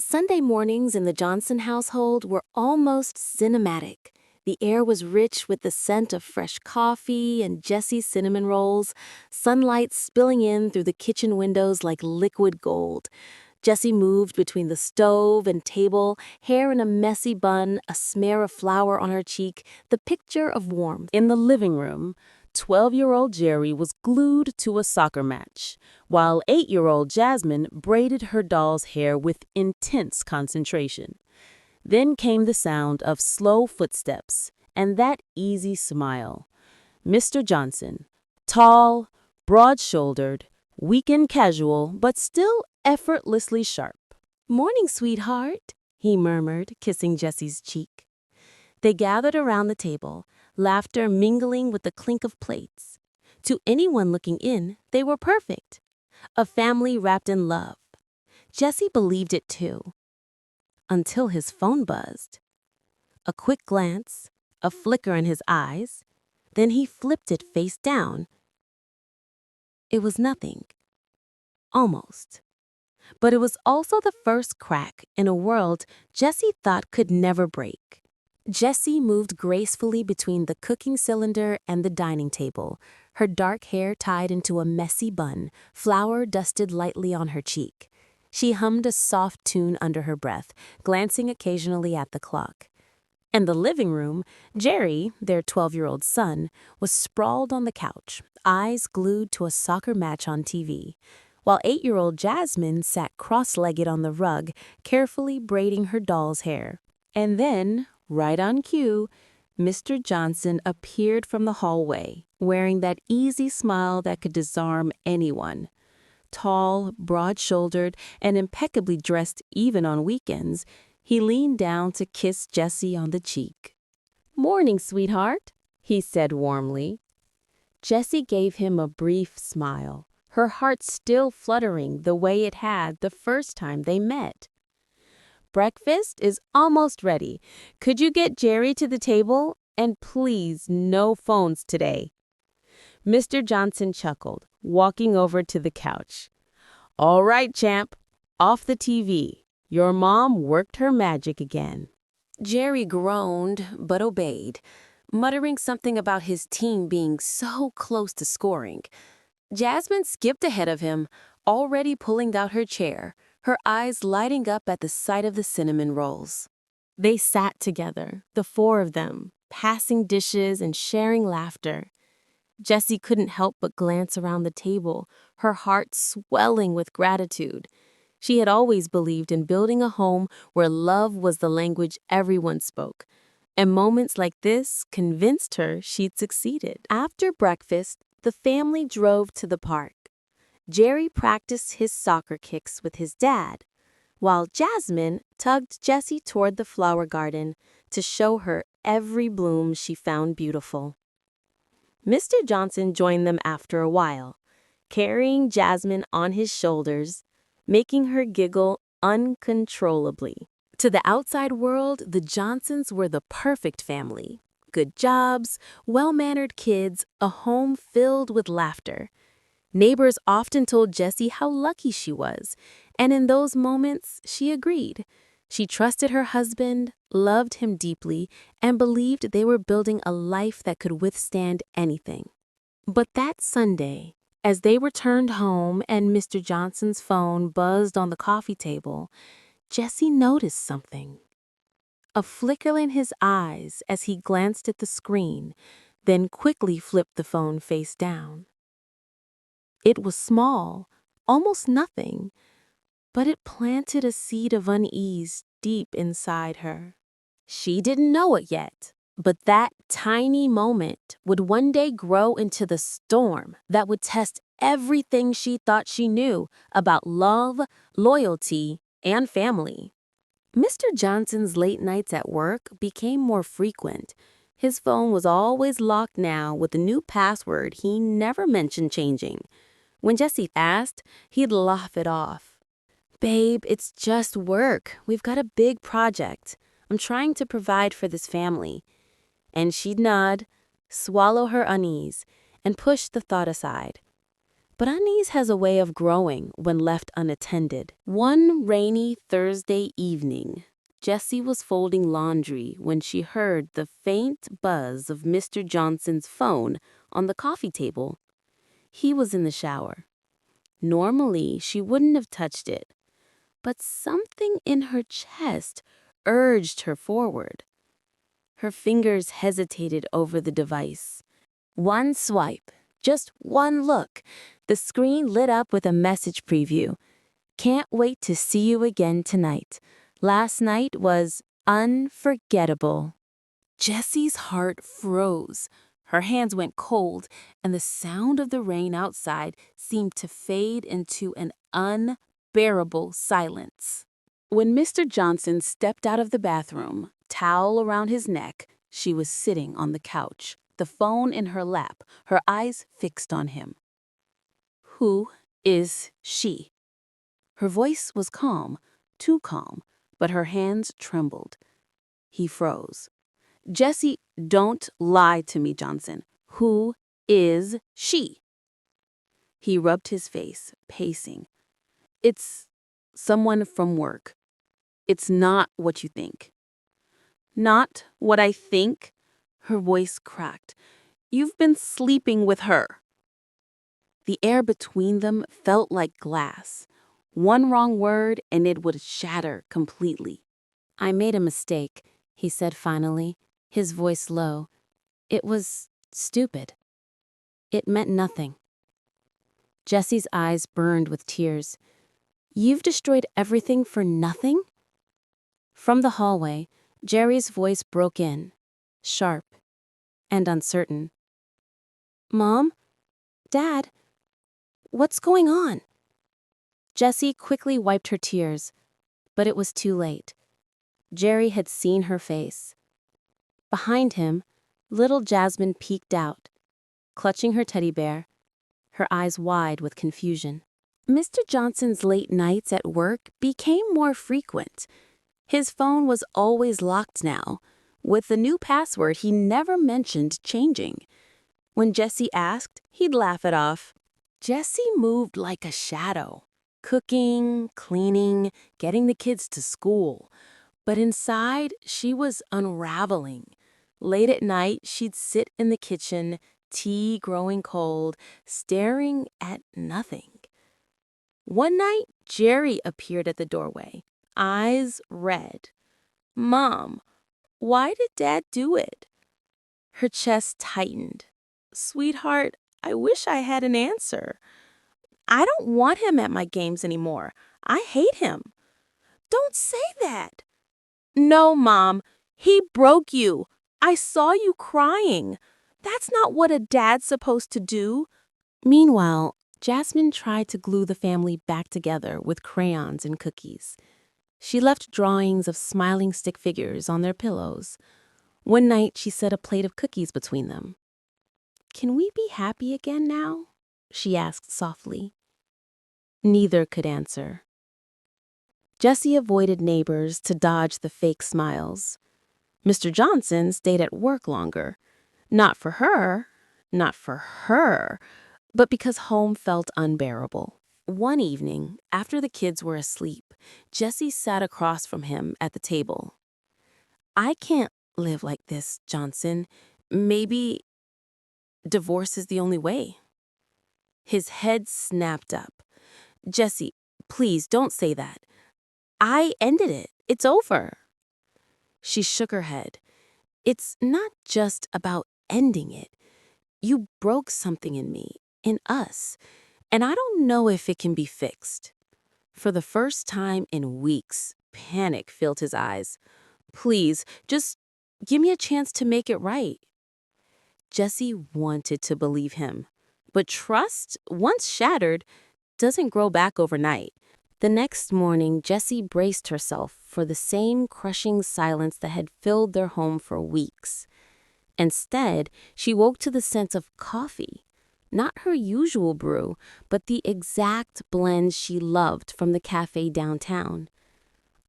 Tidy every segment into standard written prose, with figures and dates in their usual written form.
Sunday mornings in the Johnson household were almost cinematic. The air was rich with the scent of fresh coffee and Jesse's cinnamon rolls, sunlight spilling in through the kitchen windows like liquid gold. Jessie moved between the stove and table, hair in a messy bun, a smear of flour on her cheek, the picture of warmth. In the living room, 12-year-old Jerry was glued to a soccer match, while 8-year-old Jasmine braided her doll's hair with intense concentration. Then came the sound of slow footsteps and that easy smile. Mr. Johnson, tall, broad-shouldered, weak and casual, but still effortlessly sharp. "Morning, sweetheart," he murmured, kissing Jessie's cheek. They gathered around the table, laughter mingling with the clink of plates. To anyone looking in, they were perfect. A family wrapped in love. Jessie believed it too. Until his phone buzzed. A quick glance, a flicker in his eyes, then he flipped it face down. It was nothing. Almost. But it was also the first crack in a world Jessie thought could never break. Jessie moved gracefully between the cooking cylinder and the dining table, her dark hair tied into a messy bun, flour dusted lightly on her cheek. She hummed a soft tune under her breath, glancing occasionally at the clock. In the living room, Jerry, their 12-year-old son, was sprawled on the couch, eyes glued to a soccer match on TV, while 8-year-old Jasmine sat cross-legged on the rug, carefully braiding her doll's hair. And then, right on cue, Mr. Johnson appeared from the hallway, wearing that easy smile that could disarm anyone. Tall, broad-shouldered, and impeccably dressed even on weekends, he leaned down to kiss Jessie on the cheek. "Morning, sweetheart," he said warmly. Jessie gave him a brief smile, her heart still fluttering the way it had the first time they met. "Breakfast is almost ready. Could you get Jerry to the table? And please, no phones today." Mr. Johnson chuckled, walking over to the couch. "All right, champ, off the TV. Your mom worked her magic again." Jerry groaned, but obeyed, muttering something about his team being so close to scoring. Jasmine skipped ahead of him, already pulling out her chair, her eyes lighting up at the sight of the cinnamon rolls. They sat together, the four of them, passing dishes and sharing laughter. Jessie couldn't help but glance around the table, her heart swelling with gratitude. She had always believed in building a home where love was the language everyone spoke, and moments like this convinced her she'd succeeded. After breakfast, the family drove to the park. Jerry practiced his soccer kicks with his dad, while Jasmine tugged Jessie toward the flower garden to show her every bloom she found beautiful. Mr. Johnson joined them after a while, carrying Jasmine on his shoulders, making her giggle uncontrollably. To the outside world, the Johnsons were the perfect family. Good jobs, well-mannered kids, a home filled with laughter. Neighbors often told Jessie how lucky she was, and in those moments, she agreed. She trusted her husband, loved him deeply, and believed they were building a life that could withstand anything. But that Sunday, as they returned home and Mr. Johnson's phone buzzed on the coffee table, Jessie noticed something. A flicker in his eyes as he glanced at the screen, then quickly flipped the phone face down. It was small, almost nothing, but it planted a seed of unease deep inside her. She didn't know it yet, but that tiny moment would one day grow into the storm that would test everything she thought she knew about love, loyalty, and family. Mr. Johnson's late nights at work became more frequent. His phone was always locked now with a new password he never mentioned changing. When Jessie asked, he'd laugh it off. "Babe, it's just work. We've got a big project. I'm trying to provide for this family." And she'd nod, swallow her unease, and push the thought aside. But unease has a way of growing when left unattended. One rainy Thursday evening, Jessie was folding laundry when she heard the faint buzz of Mr. Johnson's phone on the coffee table. He was in the shower. Normally, she wouldn't have touched it, but something in her chest urged her forward. Her fingers hesitated over the device. One swipe, just one look. The screen lit up with a message preview. Can't wait to see you again tonight. Last night was unforgettable. Jessie's heart froze. Her hands went cold, and the sound of the rain outside seemed to fade into an unbearable silence. When Mr. Johnson stepped out of the bathroom, towel around his neck, she was sitting on the couch, the phone in her lap, her eyes fixed on him. Who is she? Her voice was calm, too calm, but her hands trembled. He froze. Jessie, don't lie to me, Johnson. Who is she? He rubbed his face, pacing. It's someone from work. It's not what you think. Not what I think? Her voice cracked. You've been sleeping with her. The air between them felt like glass. One wrong word and it would shatter completely. I made a mistake, he said finally, his voice low. It was stupid. It meant nothing. Jessie's eyes burned with tears. You've destroyed everything for nothing? From the hallway, Jerry's voice broke in, sharp and uncertain. Mom? Dad? What's going on? Jessie quickly wiped her tears, but it was too late. Jerry had seen her face. Behind him, little Jasmine peeked out, clutching her teddy bear, her eyes wide with confusion. Mr. Johnson's late nights at work became more frequent. His phone was always locked now. With the new password, he never mentioned changing. When Jessie asked, he'd laugh it off. Jessie moved like a shadow, cooking, cleaning, getting the kids to school. But inside, she was unraveling. Late at night, she'd sit in the kitchen, tea growing cold, staring at nothing. One night, Jerry appeared at the doorway, eyes red. Mom, why did Dad do it? Her chest tightened. Sweetheart, I wish I had an answer. I don't want him at my games anymore. I hate him. Don't say that. No, Mom, he broke you. I saw you crying. That's not what a dad's supposed to do. Meanwhile, Jasmine tried to glue the family back together with crayons and cookies. She left drawings of smiling stick figures on their pillows. One night, she set a plate of cookies between them. Can we be happy again now? She asked softly. Neither could answer. Jessie avoided neighbors to dodge the fake smiles. Mr. Johnson stayed at work longer. Not for her, but because home felt unbearable. One evening, after the kids were asleep, Jessie sat across from him at the table. I can't live like this, Johnson. Maybe divorce is the only way. His head snapped up. Jessie, please don't say that. I ended it. It's over. She shook her head. It's not just about ending it. You broke something in me, in us, and I don't know if it can be fixed. For the first time in weeks, panic filled his eyes. Please, just give me a chance to make it right. Jessie wanted to believe him, but trust, once shattered, doesn't grow back overnight. The next morning, Jessie braced herself for the same crushing silence that had filled their home for weeks. Instead, she woke to the scent of coffee. Not her usual brew, but the exact blend she loved from the cafe downtown.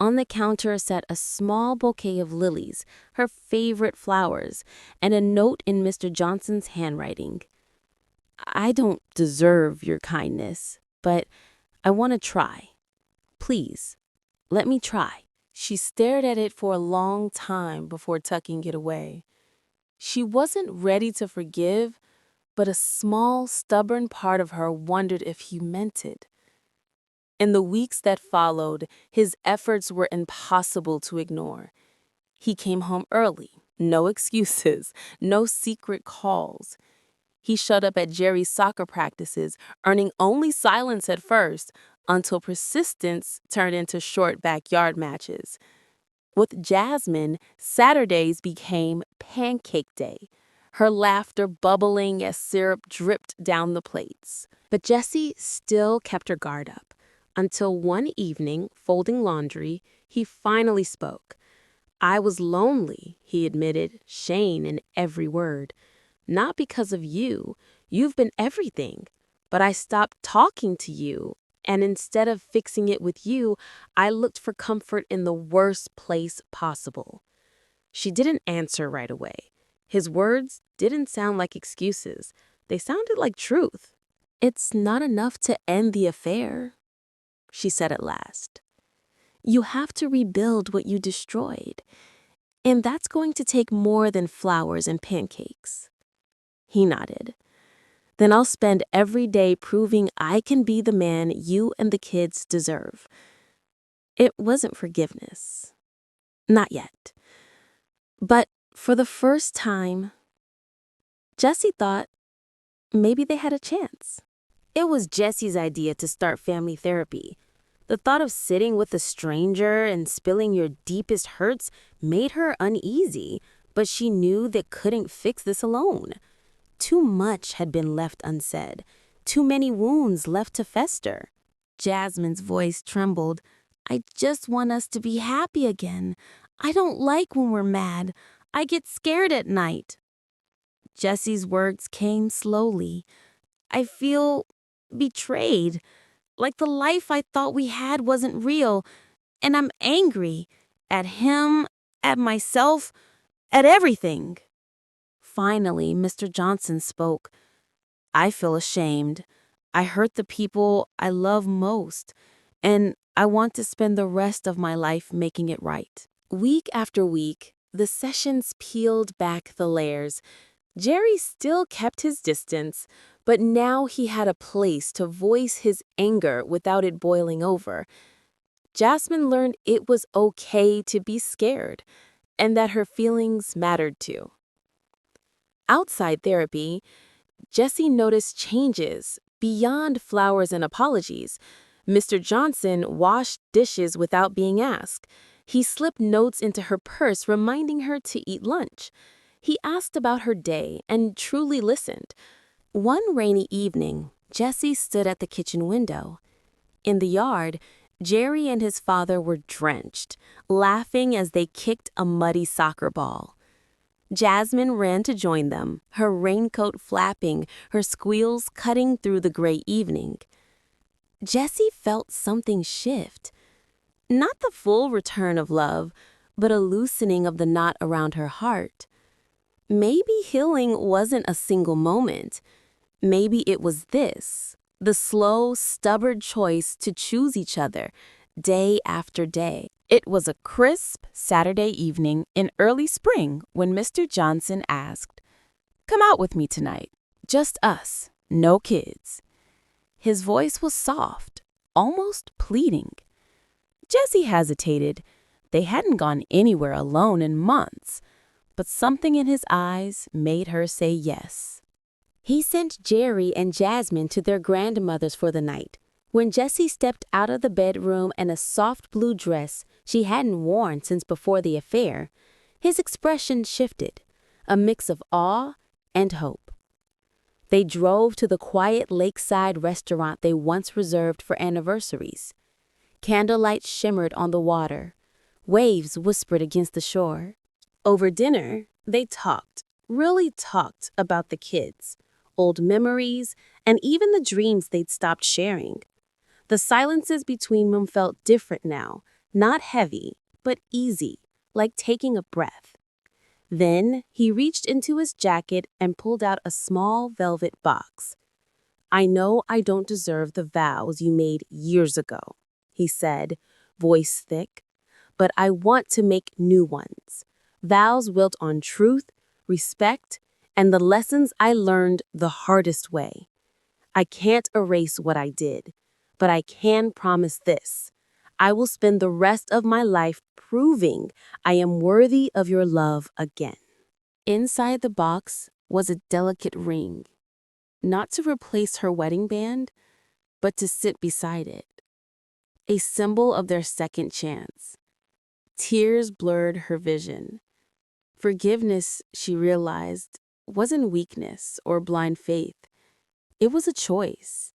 On the counter sat a small bouquet of lilies, her favorite flowers, and a note in Mr. Johnson's handwriting. I don't deserve your kindness, but I want to try. Please, let me try." She stared at it for a long time before tucking it away. She wasn't ready to forgive, but a small, stubborn part of her wondered if he meant it. In the weeks that followed, his efforts were impossible to ignore. He came home early, no excuses, no secret calls. He showed up at Jerry's soccer practices, earning only silence at first, until persistence turned into short backyard matches. With Jasmine, Saturdays became pancake day, her laughter bubbling as syrup dripped down the plates. But Jessie still kept her guard up, until one evening, folding laundry, he finally spoke. "I was lonely," he admitted, shame in every word. "Not because of you. You've been everything. But I stopped talking to you, and instead of fixing it with you, I looked for comfort in the worst place possible." She didn't answer right away. His words didn't sound like excuses. They sounded like truth. "It's not enough to end the affair," she said at last. "You have to rebuild what you destroyed. And that's going to take more than flowers and pancakes." He nodded. "Then I'll spend every day proving I can be the man you and the kids deserve." It wasn't forgiveness. Not yet. But for the first time, Jessie thought maybe they had a chance. It was Jessie's idea to start family therapy. The thought of sitting with a stranger and spilling your deepest hurts made her uneasy, but she knew they couldn't fix this alone. Too much had been left unsaid, too many wounds left to fester. Jasmine's voice trembled. "I just want us to be happy again. I don't like when we're mad. I get scared at night." Jessie's words came slowly. "I feel betrayed. Like the life I thought we had wasn't real, and I'm angry at him, at myself, at everything." Finally, Mr. Johnson spoke. "I feel ashamed. I hurt the people I love most, and I want to spend the rest of my life making it right." Week after week, the sessions peeled back the layers. Jerry still kept his distance, but now he had a place to voice his anger without it boiling over. Jasmine learned it was okay to be scared, and that her feelings mattered too. Outside therapy, Jessie noticed changes beyond flowers and apologies. Mr. Johnson washed dishes without being asked. He slipped notes into her purse reminding her to eat lunch. He asked about her day and truly listened. One rainy evening, Jessie stood at the kitchen window. In the yard, Jerry and his father were drenched, laughing as they kicked a muddy soccer ball. Jasmine ran to join them, her raincoat flapping, her squeals cutting through the gray evening. Jessie felt something shift. Not the full return of love, but a loosening of the knot around her heart. Maybe healing wasn't a single moment. Maybe it was this, the slow, stubborn choice to choose each other, day after day. It was a crisp Saturday evening in early spring when Mr. Johnson asked, "Come out with me tonight. Just us, no kids." His voice was soft, almost pleading. Jessie hesitated. They hadn't gone anywhere alone in months, but something in his eyes made her say yes. He sent Jerry and Jasmine to their grandmother's for the night. When Jessie stepped out of the bedroom in a soft blue dress she hadn't worn since before the affair, his expression shifted, a mix of awe and hope. They drove to the quiet lakeside restaurant they once reserved for anniversaries. Candlelight shimmered on the water. Waves whispered against the shore. Over dinner, they talked, really talked about the kids, old memories, and even the dreams they'd stopped sharing. The silences between them felt different now, not heavy, but easy, like taking a breath. Then he reached into his jacket and pulled out a small velvet box. I know I don't deserve the vows you made years ago, he said, voice thick, but I want to make new ones. Vows built on truth, respect, and the lessons I learned the hardest way. I can't erase what I did, but I can promise this. I will spend the rest of my life proving I am worthy of your love again. Inside the box was a delicate ring, not to replace her wedding band, but to sit beside it, a symbol of their second chance. Tears blurred her vision. Forgiveness, she realized, wasn't weakness or blind faith. It was a choice.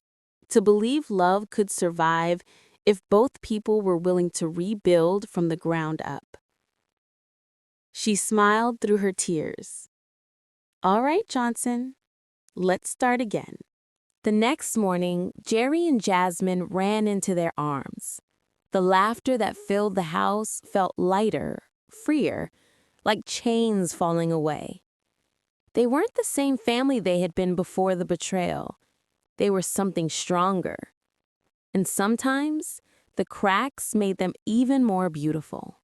To believe love could survive if both people were willing to rebuild from the ground up. She smiled through her tears. All right, Johnson, let's start again. The next morning, Jerry and Jasmine ran into their arms. The laughter that filled the house felt lighter, freer, like chains falling away. They weren't the same family they had been before the betrayal. They were something stronger. And sometimes, the cracks made them even more beautiful.